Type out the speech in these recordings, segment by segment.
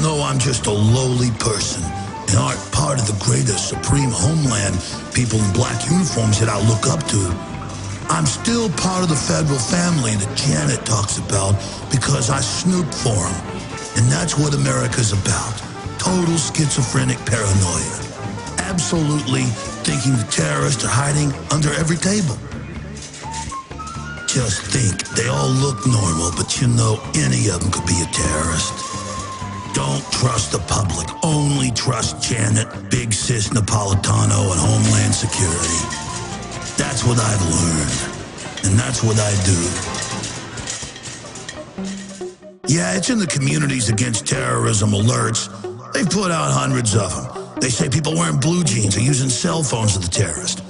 though I'm just a lowly person and aren't part of the greater supreme homeland people in black uniforms that I look up to, I'm still part of the federal family that Janet talks about because I snoop for them. And that's what America's about. Total schizophrenic paranoia. Absolutely thinking the terrorists are hiding under every table. Just think, they all look normal, but you know any of them could be a terrorist. Don't trust the public. Only trust Janet, Big Sis Napolitano, and Homeland Security. That's what I've learned, and that's what I do. Yeah, it's in the Communities Against Terrorism alerts. They've put out hundreds of them. They say people wearing blue jeans are using cell phones of the terrorists.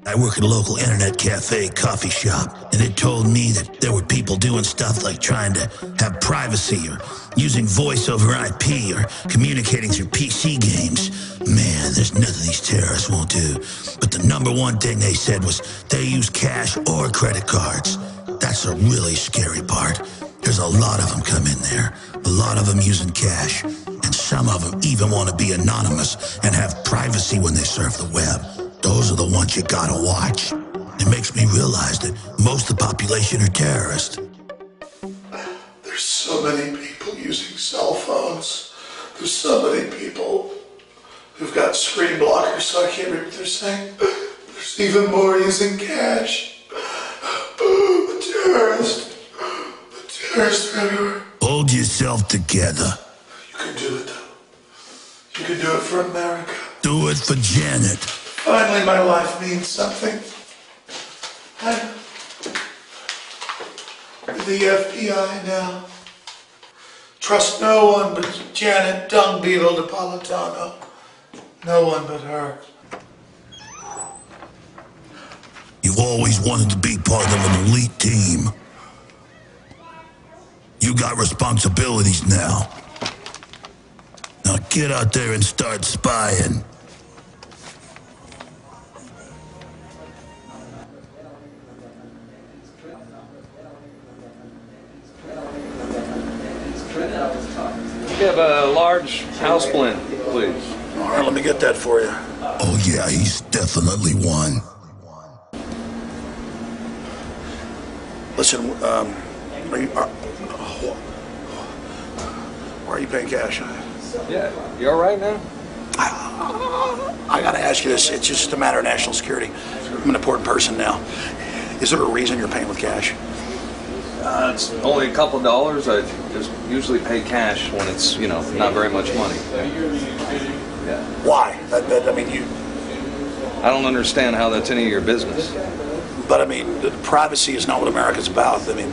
I work at a local internet cafe, coffee shop, and it told me that there were people doing stuff like trying to have privacy or using voice over IP or communicating through PC games. Man, there's nothing these terrorists won't do. But the number one thing they said was they use cash or credit cards. That's the really scary part. There's a lot of them come in there, a lot of them using cash, and some of them even want to be anonymous and have privacy when they surf the web. Those are the ones you gotta watch. It makes me realize that most of the population are terrorists. There's so many people using cell phones. There's so many people who've got screen blockers so I can't read what they're saying. There's even more using cash. The terrorists are everywhere. Hold yourself together. You can do it though. You can do it for America. Do it for Janet. Finally, my life means something. I'm with the FBI now. Trust no one but Janet Dung Beetle Napolitano. No one but her. You've always wanted to be part of an elite team. You got responsibilities now. Now get out there and start spying. We have a large house blend, please. All right, let me get that for you. Oh yeah, he's definitely one. Listen, why are you paying cash? Yeah, you all right now? I gotta ask you this. It's just a matter of national security. I'm an important person now. Is there a reason you're paying with cash? It's only a couple dollars. I just usually pay cash when it's, you know, not very much money. Yeah. Why? I mean, you... I don't understand how that's any of your business. But I mean, the privacy is not what America's about. I mean,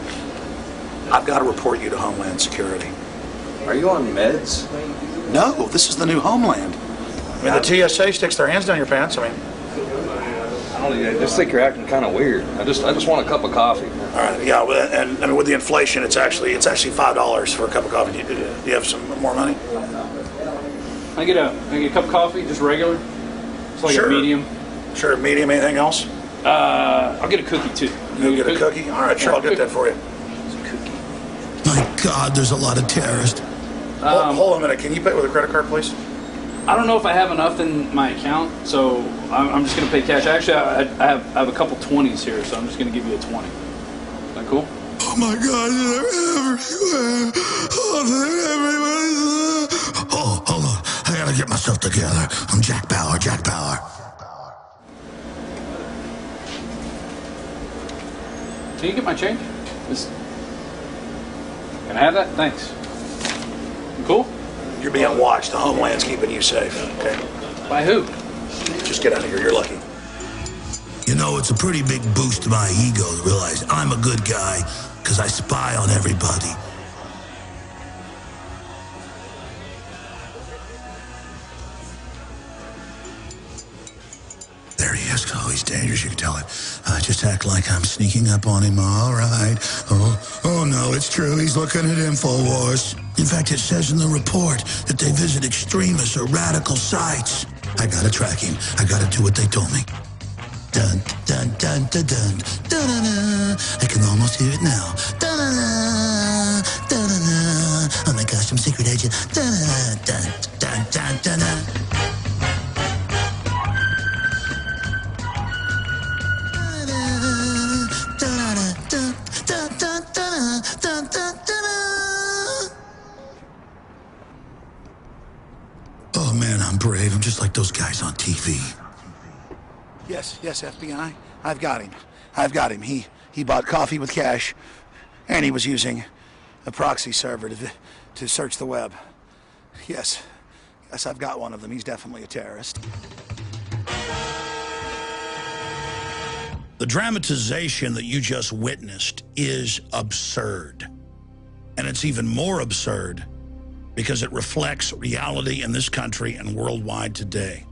I've got to report you to Homeland Security. Are you on meds? No, this is the new Homeland. I mean, the TSA sticks their hands down your pants. I mean, I just think you're acting kind of weird. I just want a cup of coffee. All right, yeah, and I mean, with the inflation, it's actually $5 for a cup of coffee. Do you have some more money? I get a cup of coffee, just regular. It's like a medium. Sure, medium. Anything else? I'll get a cookie too. You'll get a cookie? All right, sure, I'll get that for you. My God, there's a lot of terrorists. Hold on a minute. Can you pay with a credit card, please? I don't know if I have enough in my account, so I'm just going to pay cash. Actually, I have a couple 20s here, so I'm just going to give you a 20. Is that cool? Oh my God, they're everywhere. Oh, they're everywhere. Oh, hold on. I gotta get myself together. I'm Jack Bauer. Can you get my change? Can I have that? Thanks. You cool? You're being watched. The Homeland's keeping you safe. Okay. By who? Just get out of here. You're lucky. You know, it's a pretty big boost to my ego to realize I'm a good guy because I spy on everybody. There he is. Oh, he's dangerous. You can tell it. I just act like I'm sneaking up on him. All right. Oh no, it's true. He's looking at InfoWars. In fact, it says in the report that they visit extremist or radical sites. I gotta track him. I gotta do what they told me. Dun, dun, dun, dun, dun, dun, dun, dun. I can almost hear it now. Dun, dun, dun, dun, dun, dun. Oh my gosh, some secret agent. Dun, dun, dun, dun, dun, dun. Oh man, I'm brave. I'm just like those guys on TV. Yes, FBI. I've got him. He bought coffee with cash, and he was using a proxy server to search the web. Yes, I've got one of them. He's definitely a terrorist. The dramatization that you just witnessed is absurd. And it's even more absurd because it reflects reality in this country and worldwide today.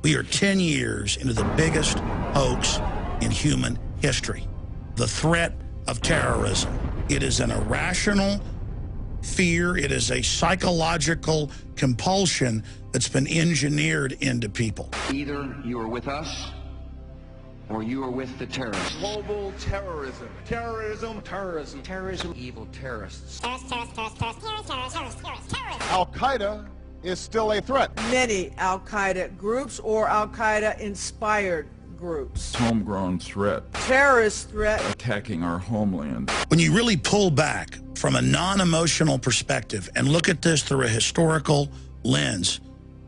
We are 10 years into the biggest hoax in human history. The threat of terrorism. It is an irrational fear. It is a psychological compulsion that's been engineered into people. Either you are with us or you are with the terrorists. Global terrorism. Terrorism. Evil terrorists. Al-Qaeda is still a threat. Many Al-Qaeda groups or Al-Qaeda inspired groups. Homegrown threat. Terrorist threat. Attacking our homeland. When you really pull back from a non-emotional perspective and look at this through a historical lens,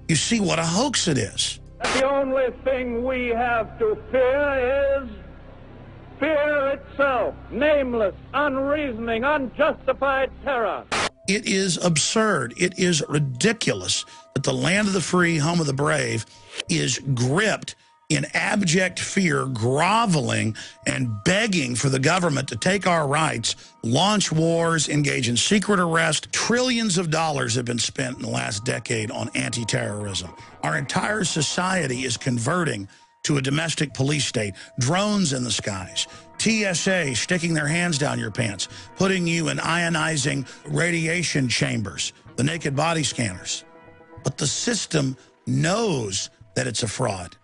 you see what a hoax it is. The only thing we have to fear is fear itself. Nameless, unreasoning, unjustified terror. It is absurd. It is ridiculous that the land of the free, home of the brave, is gripped in abject fear, groveling and begging for the government to take our rights, launch wars, engage in secret arrest. Trillions of dollars have been spent in the last decade on anti-terrorism. Our entire society is converting to a domestic police state, drones in the skies, TSA sticking their hands down your pants, putting you in ionizing radiation chambers, the naked body scanners. But the system knows that it's a fraud.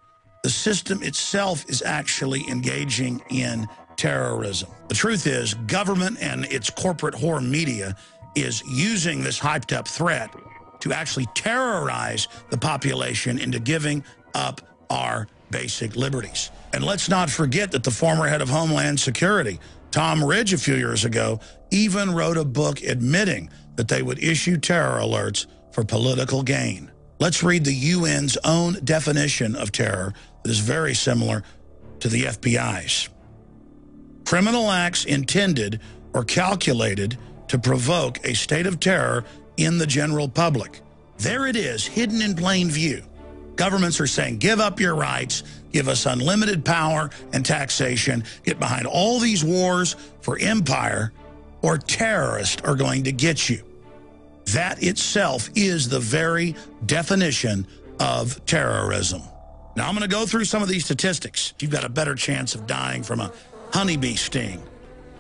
The system itself is actually engaging in terrorism. The truth is, government and its corporate whore media is using this hyped-up threat to actually terrorize the population into giving up our basic liberties. And let's not forget that the former head of Homeland Security, Tom Ridge, a few years ago, even wrote a book admitting that they would issue terror alerts for political gain. Let's read the UN's own definition of terror that is very similar to the FBI's. Criminal acts intended or calculated to provoke a state of terror in the general public. There it is, hidden in plain view. Governments are saying, give up your rights, give us unlimited power and taxation, get behind all these wars for empire, or terrorists are going to get you. That itself is the very definition of terrorism. Now, I'm going to go through some of these statistics. You've got a better chance of dying from a honeybee sting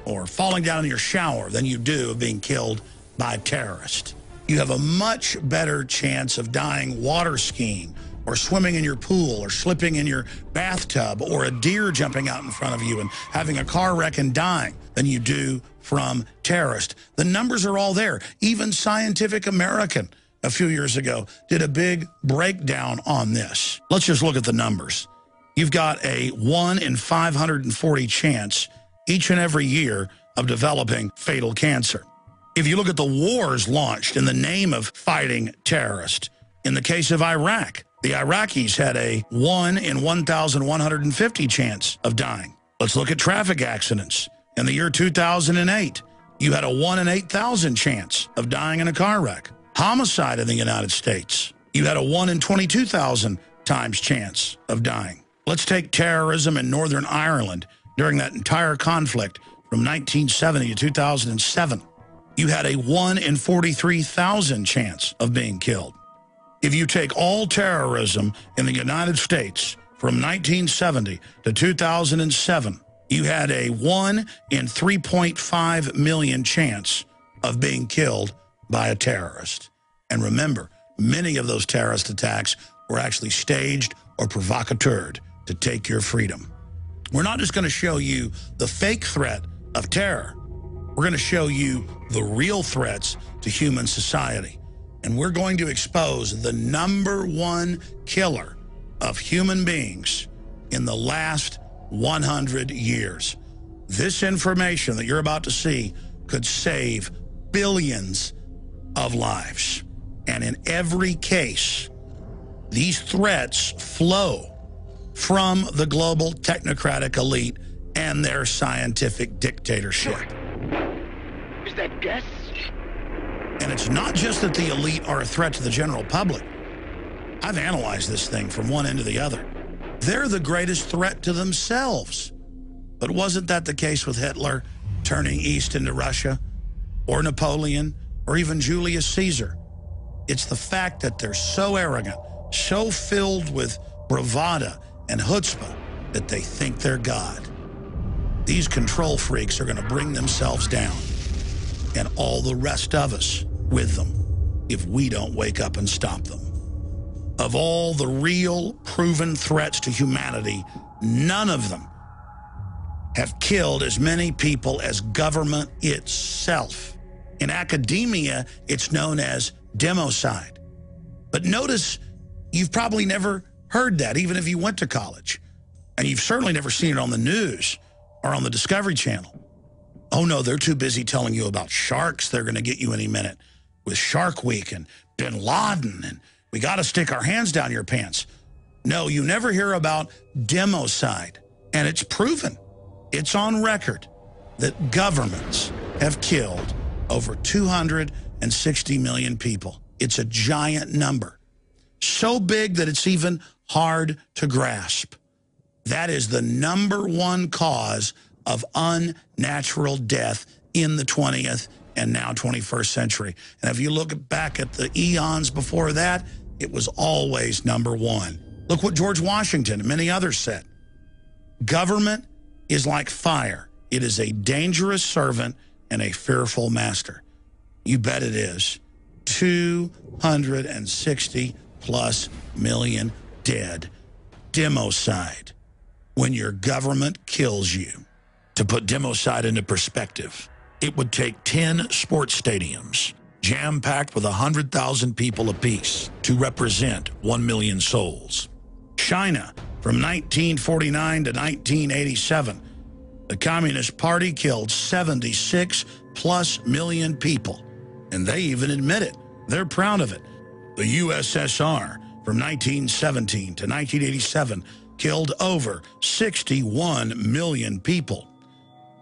or falling down in your shower than you do of being killed by a terrorist. You have a much better chance of dying water skiing or swimming in your pool or slipping in your bathtub or a deer jumping out in front of you and having a car wreck and dying than you do from terrorists. The numbers are all there. Even Scientific American a few years ago did a big breakdown on this. Let's just look at the numbers. You've got a 1 in 540 chance each and every year of developing fatal cancer. If you look at the wars launched in the name of fighting terrorists, in the case of Iraq, the Iraqis had a 1 in 1,150 chance of dying. Let's look at traffic accidents. In the year 2008, you had a 1 in 8,000 chance of dying in a car wreck. Homicide in the United States, you had a 1 in 22,000 times chance of dying. Let's take terrorism in Northern Ireland during that entire conflict from 1970 to 2007. You had a 1 in 43,000 chance of being killed. If you take all terrorism in the United States from 1970 to 2007, you had a 1 in 3.5 million chance of being killed by a terrorist. And remember, many of those terrorist attacks were actually staged or provocateured to take your freedom. We're not just going to show you the fake threat of terror. We're going to show you the real threats to human society. And we're going to expose the #1 killer of human beings in the last 100 years. This information that you're about to see could save billions of lives. And in every case, these threats flow from the global technocratic elite and their scientific dictatorship. Is that gas? And it's not just that the elite are a threat to the general public. I've analyzed this thing from one end to the other. They're the greatest threat to themselves. But wasn't that the case with Hitler turning east into Russia, or Napoleon, or even Julius Caesar? It's the fact that they're so arrogant, so filled with bravado and chutzpah that they think they're God. These control freaks are going to bring themselves down, and all the rest of us with them, if we don't wake up and stop them. Of all the real proven threats to humanity, none of them have killed as many people as government itself. In academia, it's known as Democide. But notice, you've probably never heard that, even if you went to college. And you've certainly never seen it on the news or on the Discovery Channel. Oh no, they're too busy telling you about sharks. They're going to get you any minute with Shark Week and Bin Laden, and we got to stick our hands down your pants. No, you never hear about Democide. And it's proven, it's on record, that governments have killed over 260 million people. It's a giant number. So big that it's even hard to grasp. That is the #1 cause of unnatural death in the 20th and now 21st century. And if you look back at the eons before that, it was always #1. Look what George Washington and many others said. Government is like fire. It is a dangerous servant and a fearful master. You bet it is. 260+ million dead. Democide. When your government kills you. To put Democide into perspective, it would take 10 sports stadiums, jam-packed with 100,000 people apiece, to represent 1 million souls. China, from 1949 to 1987, the Communist Party killed 76+ million people. And they even admit it. They're proud of it. The USSR, from 1917 to 1987, killed over 61 million people.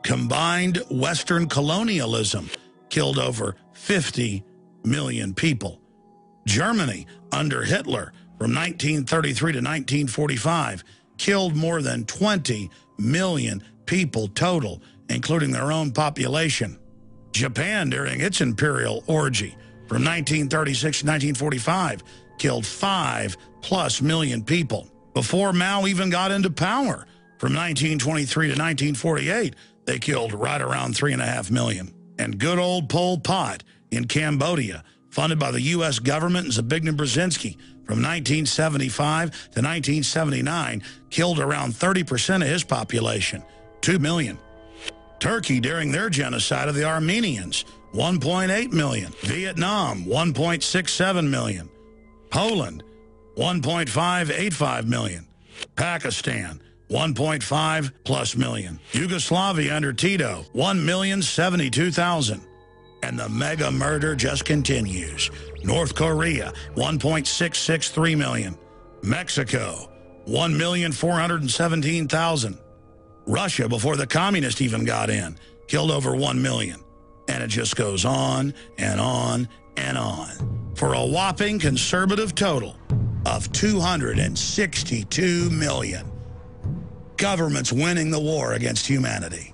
Combined Western colonialism killed over 50 million people. Germany, under Hitler, from 1933 to 1945, killed more than 20 million people total, including their own population. Japan, during its imperial orgy, from 1936 to 1945, killed 5+ million people. Before Mao even got into power, from 1923 to 1948, they killed right around 3.5 million. And good old Pol Pot in Cambodia, funded by the U.S. government and Zbigniew Brzezinski, from 1975 to 1979, killed around 30% of his population, 2 million. Turkey, during their genocide of the Armenians, 1.8 million. Vietnam, 1.67 million. Poland, 1.585 million. Pakistan, 1.5+ million. Yugoslavia under Tito, 1,072,000. And the mega murder just continues. North Korea, 1.663 million. Mexico, 1,417,000. Russia, before the communists even got in, killed over 1 million. And it just goes on and on and on. For a whopping conservative total of 262 million. Government's winning the war against humanity.